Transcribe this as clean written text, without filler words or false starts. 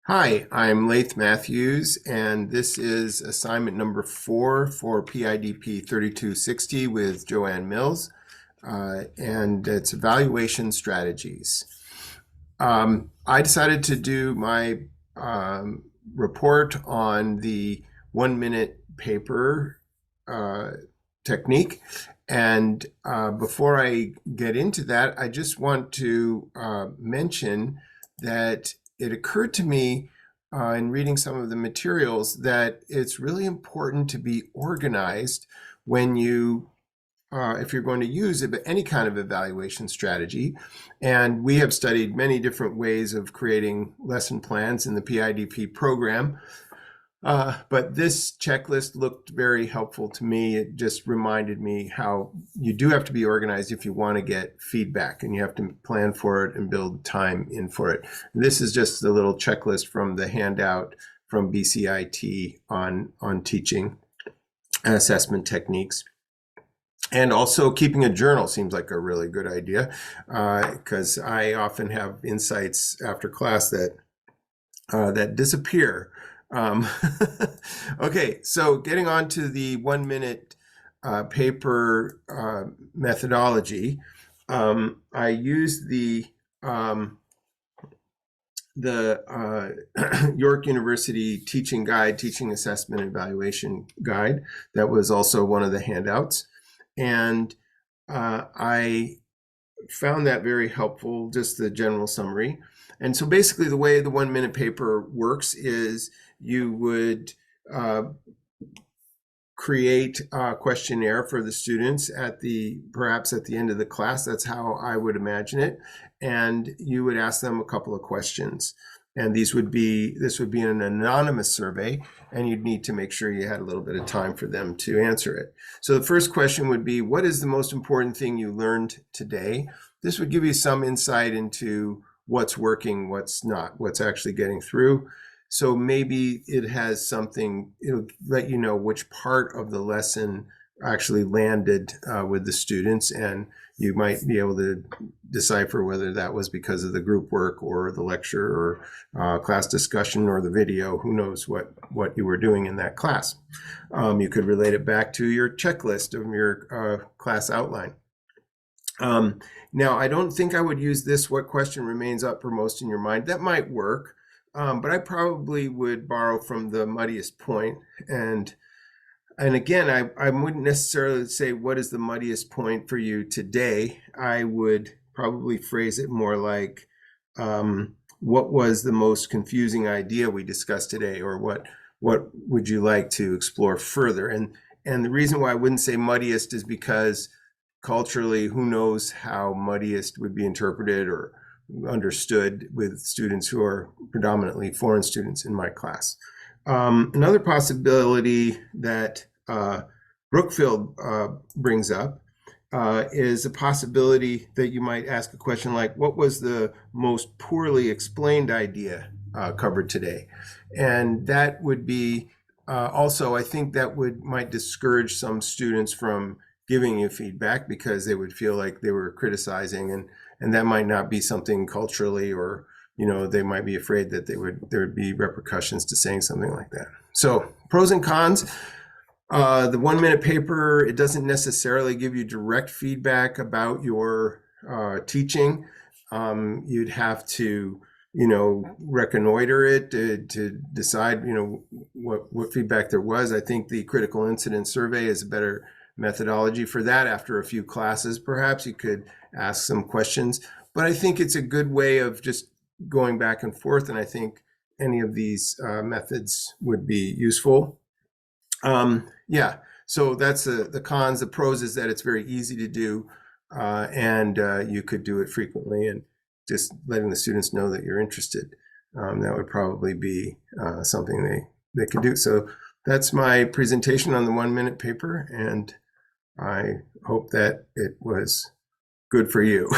Hi, I'm Laith Matthews, and this is assignment number 4 for PIDP 3260 with Joanne Mills, and it's evaluation strategies. I decided to do my report on the 1 minute paper technique. And before I get into that, I just want to mention that it occurred to me in reading some of the materials that it's really important to be organized when if you're going to use any kind of evaluation strategy. And we have studied many different ways of creating lesson plans in the PIDP program. But this checklist looked very helpful to me. It just reminded me how you do have to be organized if you want to get feedback, and you have to plan for it and build time in for it. And this is just a little checklist from the handout from BCIT on teaching and assessment techniques. And also keeping a journal seems like a really good idea, because I often have insights after class that disappear. Okay, so getting on to the 1 minute paper methodology, I used the York University Teaching Guide, Teaching Assessment Evaluation Guide. That was also one of the handouts. And I found that very helpful, just the general summary. And so basically the way the 1 minute paper works is you would create a questionnaire for the students perhaps at the end of the class. That's how I would imagine it. And you would ask them a couple of questions. And this would be an anonymous survey, and you'd need to make sure you had a little bit of time for them to answer it. So the first question would be, what is the most important thing you learned today? This would give you some insight into what's working, what's not, what's actually getting through. So maybe it has something, it'll let you know which part of the lesson actually landed with the students, and you might be able to decipher whether that was because of the group work or the lecture or class discussion or the video. Who knows what you were doing in that class. You could relate it back to your checklist of your class outline. Now, I don't think I would use this, what question remains uppermost in your mind. That might work, but I probably would borrow from the muddiest point. And again, I wouldn't necessarily say, what is the muddiest point for you today? I would probably phrase it more like, what was the most confusing idea we discussed today? Or what would you like to explore further? And the reason why I wouldn't say muddiest is because culturally, who knows how muddiest would be interpreted or understood with students who are predominantly foreign students in my class. Another possibility that Brookfield brings up is a possibility that you might ask a question like, what was the most poorly explained idea covered today? And that would be also, I think that might discourage some students from giving you feedback because they would feel like they were criticizing, and that might not be something culturally, or they might be afraid that there would be repercussions to saying something like that. So pros and cons. The 1 minute paper, it doesn't necessarily give you direct feedback about your teaching. You'd have to reconnoiter it to decide what feedback there was. I think the critical incident survey is a better methodology for that. After a few classes, perhaps you could ask some questions, but I think it's a good way of just going back and forth, and I think any of these methods would be useful. Yeah, so that's the cons. The pros is that it's very easy to do, and you could do it frequently, and just letting the students know that you're interested. That would probably be something they could do. So that's my presentation on the 1 minute paper, and I hope that it was good for you.